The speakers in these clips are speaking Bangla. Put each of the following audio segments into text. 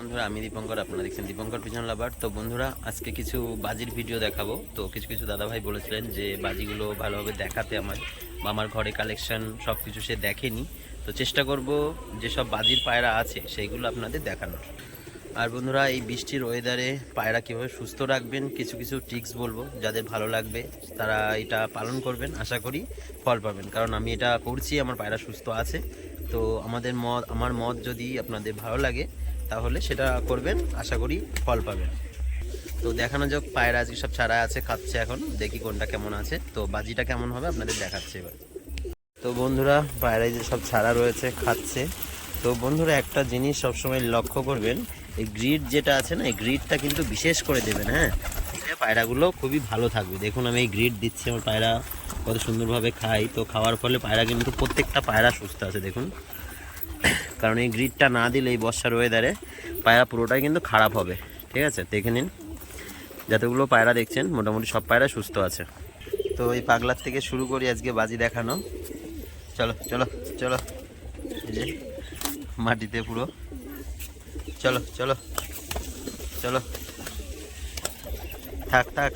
বন্ধুরা, আমি দীপঙ্কর, আপনারা দেখছেন দীপঙ্কর পিজন লাভার। তো বন্ধুরা, আজকে কিছু বাজির ভিডিও দেখাবো। তো কিছু কিছু দাদাভাই বলেছিলেন যে বাজিগুলো ভালোভাবে দেখাতে আমার, বা আমার ঘরে কালেকশন সব কিছু সে দেখেনি। তো চেষ্টা করব যেসব বাজির পায়রা আছে সেইগুলো আপনাদের দেখানোর। আর বন্ধুরা, এই বৃষ্টির ওয়েদারে পায়রা কীভাবে সুস্থ রাখবেন কিছু কিছু ট্রিক্স বলবো, যাদের ভালো লাগবে তারা এটা পালন করবেন, আশা করি ফল পাবেন। কারণ আমি এটা করছি, আমার পায়রা সুস্থ আছে। তো আমার মত যদি আপনাদের ভালো লাগে তাহলে সেটা করবেন, আশা করি ফল পাবেন। তো দেখানো যাক, পায়রা আজকে সব ছাড়া আছে, খাচ্ছে। এখন দেখি কোনটা কেমন আছে, তো বাজিটা কেমন হবে আপনাদের দেখাচ্ছে এবার। তো বন্ধুরা, পায়রায় যে সব ছাড়া রয়েছে, খাচ্ছে। তো বন্ধুরা, একটা জিনিস সবসময় লক্ষ্য করবেন, এই গ্রিড যেটা আছে না, এই গ্রিডটা কিন্তু বিশেষ করে দেবেন। হ্যাঁ, পায়রাগুলো খুবই ভালো থাকবে। দেখুন আমি এই গ্রিড দিচ্ছি, আমার পায়রা কত সুন্দরভাবে খাই। তো খাওয়ার ফলে পায়রা কিন্তু প্রত্যেকটা পায়রা সুস্থ আছে দেখুন। কারণ এই গ্রিডটা না দিলে এই বর্ষার ওয়েদারে পায়রা পুরোটাই কিন্তু খারাপ হবে। ঠিক আছে, দেখে নিন, যতগুলো পায়রা দেখছেন মোটামুটি সব পায়রা সুস্থ আছে। তো এই পাগলার থেকে শুরু করি আজকে বাজি দেখানো। চলো চলো চলো, এই যে মাটিতে পুরো, চলো চলো চলো, থাক থাক,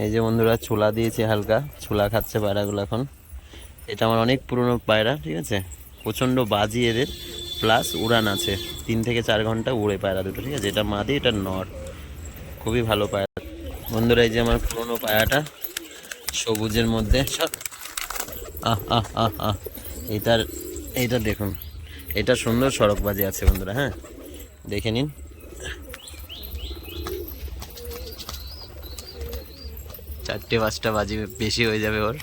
এই যে বন্ধুরা, ছোলা দিয়েছে, হালকা ছোলা খাচ্ছে পায়রাগুলো এখন। এটা আমার অনেক পুরনো পায়রা, ঠিক আছে, প্রচণ্ড বাজি এদের, প্লাস উড়ান আছে, 3 থেকে 4 ঘন্টা উড়ে পায়রা দুটো। ঠিক আছে, এটা মাদি, এটা নর, খুবই ভালো পায়রা। বন্ধুরা, এই যে আমার পুরনো পায়রাটা, সবুজের মধ্যে সব, এইটা দেখুন, এটা সুন্দর সড়ক বাজি আছে বন্ধুরা। হ্যাঁ, দেখে নিন, 4-5টা বাজি বেশি হয়ে যাবে ওর।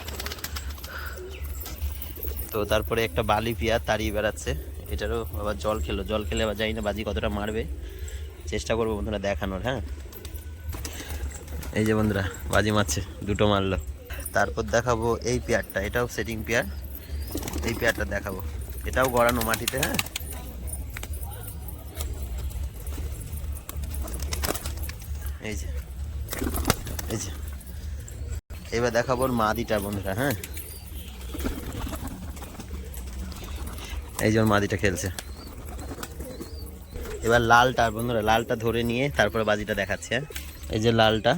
তো তারপরে একটা বালি পিয়া তাড়িয়ে বেড়াচ্ছে, এটারও আবার জল খেলে আবার জানি না বাজি কতটা মারবে, চেষ্টা করবো বন্ধুরা দেখানোর। হ্যাঁ, এই যে বন্ধুরা, বাজি মারছে, দুটো মারলো। তারপর দেখাবো এই পেয়ারটা, এটাও সেটিং পেয়ার, এই পেয়ারটা দেখাবো, এটাও গড়ানো মাটিতে। হ্যাঁ, এই যে এই যে, এবার দেখাবো ওর মাদিটা বন্ধুরা। হ্যাঁ, এই যে ওর মাদিটা খেলছে। এবার লালটা বন্ধুরা, লালটা ধরে নিয়ে তারপরে বাজিটা দেখাচ্ছে। হ্যাঁ, এই যে লালটা,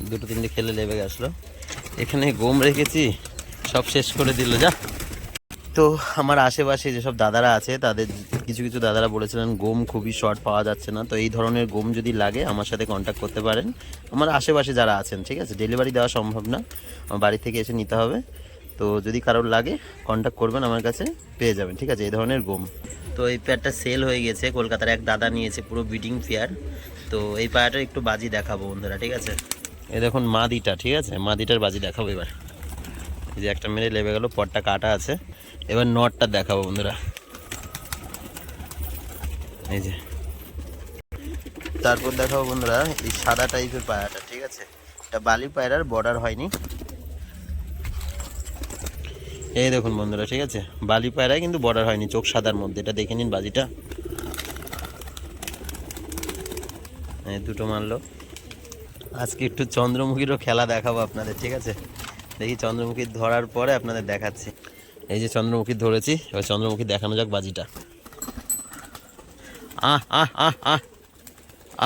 2-3টে খেলে লেবে গেছিলো, এখানে গম রেখেছি, সব শেষ করে দিল যা। তো আমার আশেপাশে যেসব দাদারা আছে, তাদের কিছু কিছু দাদারা বলেছিলেন গম খুবই শর্ট, পাওয়া যাচ্ছে না। তো এই ধরনের গম যদি লাগে আমার সাথে কন্ট্যাক্ট করতে পারেন, আমার আশেপাশে যারা আছেন। ঠিক আছে, ডেলিভারি দেওয়া সম্ভব না, আমার বাড়ি থেকে এসে নিতে হবে। তো যদি কারোর লাগে কন্ট্যাক্ট করবেন, আমার কাছে পেয়ে যাবেন। ঠিক আছে, এই ধরনের গম। তো এই পেয়ারটা সেল হয়ে গেছে, কলকাতার এক দাদা নিয়েছে, পুরো ব্রিডিং পেয়ার। তো এই পায়রাটার একটু বাজি দেখাবো বন্ধুরা। ঠিক আছে, এই দেখুন মাদিটা, ঠিক আছে, মাদিটার বাজি দেখাবো এবার। এই যে একটা মেরে লেবে গেল, পটটা কাটা আছে। এবার নটটা দেখাবো বন্ধুরা, এই যে। তারপর দেখাবো বন্ধুরা এই সাদা টাইপের পায়রাটা। ঠিক আছে, এটা বালি পায়রার, বর্ডার হয়নি। এই দেখুন বন্ধুরা, ঠিক আছে, বালি পায়রায় কিন্তু বর্ডার হয়নি, চোখ সাদার মধ্যে। এটা দেখে নিন বাজিটা, এই দুটো মারলো। আজকে একটু চন্দ্রমুখীরও খেলা দেখাবো আপনাদের। ঠিক আছে, দেখি চন্দ্রমুখী ধরার পরে আপনাদের দেখাচ্ছি। এই যে চন্দ্রমুখী ধরেছি, এবার চন্দ্রমুখী দেখানো যাক বাজিটা। আহ আহ আহ আহ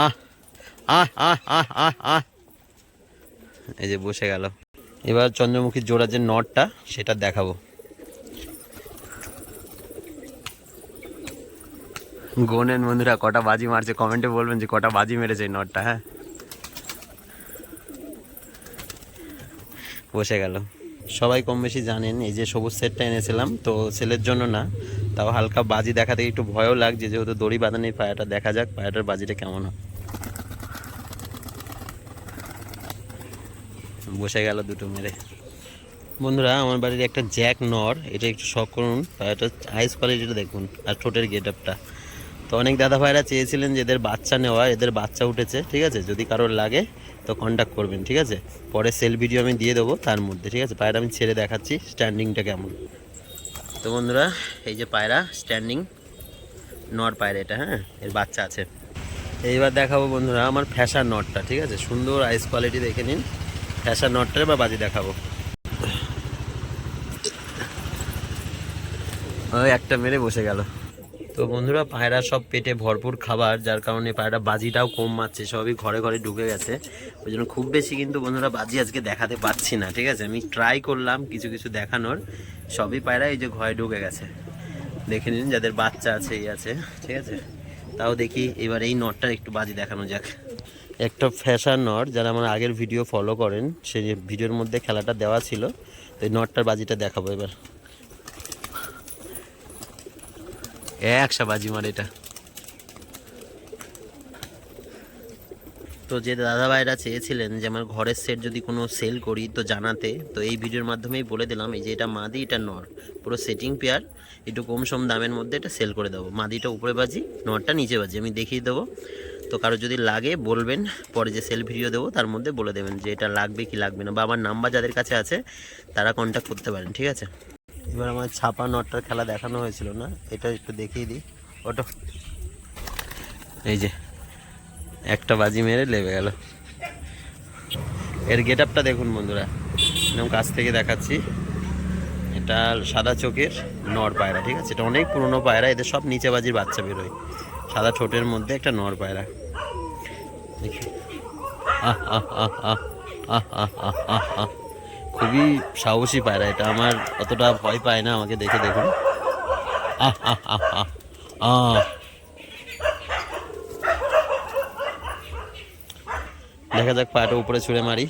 আহ আহ আহ আহ আহ আহ, এই যে বসে গেল। এবার চন্দ্রমুখীর জোড়া যে নটটা, সেটা দেখাবো। গোনেন বন্ধুরা, কটা বাজি মারছে, কমেন্টে বলবেন যে কটা বাজি মেরেছে এই নটটা। হ্যাঁ, বসে গেল। সবাই কম বেশি জানেন এই যে সবুজ সেটটা এনেছিলাম, তো সেলের জন্য না, তাও হালকা বাজি দেখাতে একটু ভয়ও লাগছে, যেহেতু দড়ি বাঁধানো এই পায়রাটা। দেখা যাক পায়রাটার বাজিটা কেমন হয়। বসে গেল দুটো মেরে। বন্ধুরা, আমার বাড়ির একটা জ্যাক নর, এটা একটু শখ করুন, পায়রাটা আইস কোয়ালিটিটা দেখুন, আর ঠোঁটের গেট আপটা। তো অনেক দাদা ভাইরা চেয়েছিলেন যে এদের বাচ্চা নেওয়া, এদের বাচ্চা উঠেছে। ঠিক আছে, যদি কারোর লাগে তো কন্ট্যাক্ট করবেন। ঠিক আছে, পরে সেল ভিডিও আমি দিয়ে দেবো তার মধ্যে। ঠিক আছে, পায়রা আমি ছেড়ে দেখাচ্ছি স্ট্যান্ডিংটা কেমন। তো বন্ধুরা, এই যে পায়রা স্ট্যান্ডিং নর পায়রা এটা। হ্যাঁ, এর বাচ্চা আছে। এইবার দেখাবো বন্ধুরা আমার ফ্যাশার নটটা। ঠিক আছে, সুন্দর আইস কোয়ালিটি, দেখে নিন ফ্যাশার নটটার বা বাজি দেখাবো। ওই একটা মেরে বসে গেল। তো বন্ধুরা পায়রা সব পেটে ভরপুর খাবার, যার কারণে পায়রা বাজিটাও কম মারছে, সবই ঘরে ঘরে ঢুকে গেছে। ওই জন্য খুব বেশি কিন্তু বন্ধুরা বাজি আজকে দেখাতে পাচ্ছি না, ঠিক আছে। আমি ট্রাই করলাম কিছু কিছু দেখানোর, সবই পায়রা এই যে ঘরে ঢুকে গেছে। দেখে নিন যাদের বাচ্চা আছে এই আছে, ঠিক আছে। তাও দেখি এবার এই নটটার একটু বাজি দেখানো যাক। একটা ফ্যাশন নট, যারা আমার আগের ভিডিও ফলো করেন সেই ভিডিওর মধ্যে খেলাটা দেওয়া ছিল, তো এই নটটার বাজিটা দেখাবো এবার। একশো বাজি মার এটা। তো যে দাদা ভাইরা চেয়েছিলেন যে আমার ঘরের সেট যদি কোনো সেল করি তো জানাতে, তো এই ভিডিওর মাধ্যমেই বলে দিলাম, এই যে এটা মাদি এটা নর, পুরো সেটিং পেয়ার, একটু কম সম দামের মধ্যে এটা সেল করে দেবো। মাদিটা উপরে বাজি, নরটা নিচে বাজি, আমি দেখিয়ে দেবো। তো কারো যদি লাগে বলবেন, পরে যে সেল ভিডিও দেবো তার মধ্যে বলে দেবেন যে এটা লাগবে কি লাগবে না, বা আমার নাম্বার যাদের কাছে আছে তারা কন্ট্যাক্ট করতে পারেন, ঠিক আছে। এবার আমার ছাপা নটটার খেলা দেখানো হয়েছিল না, এটা একটু দেখিয়ে দিই। ওটো এই যে একটা বাজি মেরে লেবে গেল। এর গেট আপটা দেখুন বন্ধুরা, এরকম কাছ থেকে দেখাচ্ছি। এটা সাদা চোখের নর পায়রা, ঠিক আছে। এটা অনেক পুরনো পায়রা, এদের সব নিচে বাজির বাচ্চা বেরোয়। সাদা ঠোঁটের মধ্যে একটা নর পায়রা, দেখি। আহ আহ আহ আহ আহ আহ আহ আহ আহ। খুবই সাহসী পায়রা এটা, আমার অতটা ভয় পায় না, আমাকে দেখে দেখুন। আহ আহ আহ আহ আহ। দেখা যাক পাটা উপরে ছুঁড়ে মারি,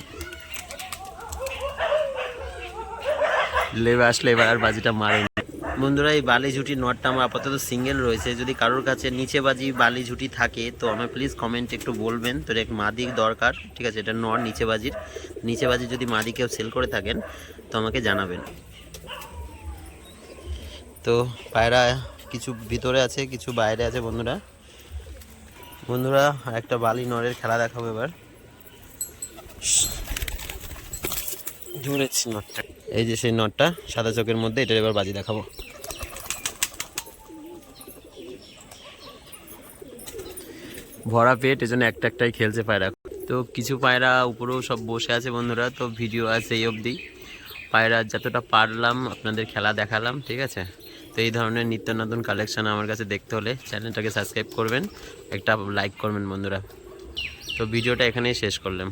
লেবে আসলে এবার আর বাজিটা মারেনি। বন্ধুরা এই বালি ঝুটি নটটা আমার আপাতত সিঙ্গেল রয়েছে, যদি কারোর কাছে নিচে বাজি বালি ঝুটি থাকে তো আমার প্লিজ কমেন্ট একটু বলবেন। তো এক মাদি দরকার, ঠিক আছে। এটা নর নিচে বাজি যদি মাদি কেউ সেল করে থাকেন তো আমাকে জানাবেন। তো পায়রা কিছু ভিতরে আছে কিছু বাইরে আছে বন্ধুরা। বন্ধুরা একটা বালি নরের খেলা দেখাবো এবার। ধরেছি নটটা, এই যে সেই নটটা সাদা চোখের মধ্যে, এটার এবার বাজি দেখাবো। ভরা পেট, এজন্য একটা একটাই খেলছে পায়রা। তো কিছু পায়রা উপরেও সব বসে আছে বন্ধুরা, তো ভিডিও আছে এই অবধি। পায়রা যতটা পারলাম আপনাদের খেলা দেখালাম, ঠিক আছে। তো এই ধরনের নিত্য নতুন কালেকশন আমার কাছে দেখতে হলে চ্যানেলটাকে সাবস্ক্রাইব করবেন, একটা লাইক করবেন বন্ধুরা। তো ভিডিওটা এখানেই শেষ করলাম।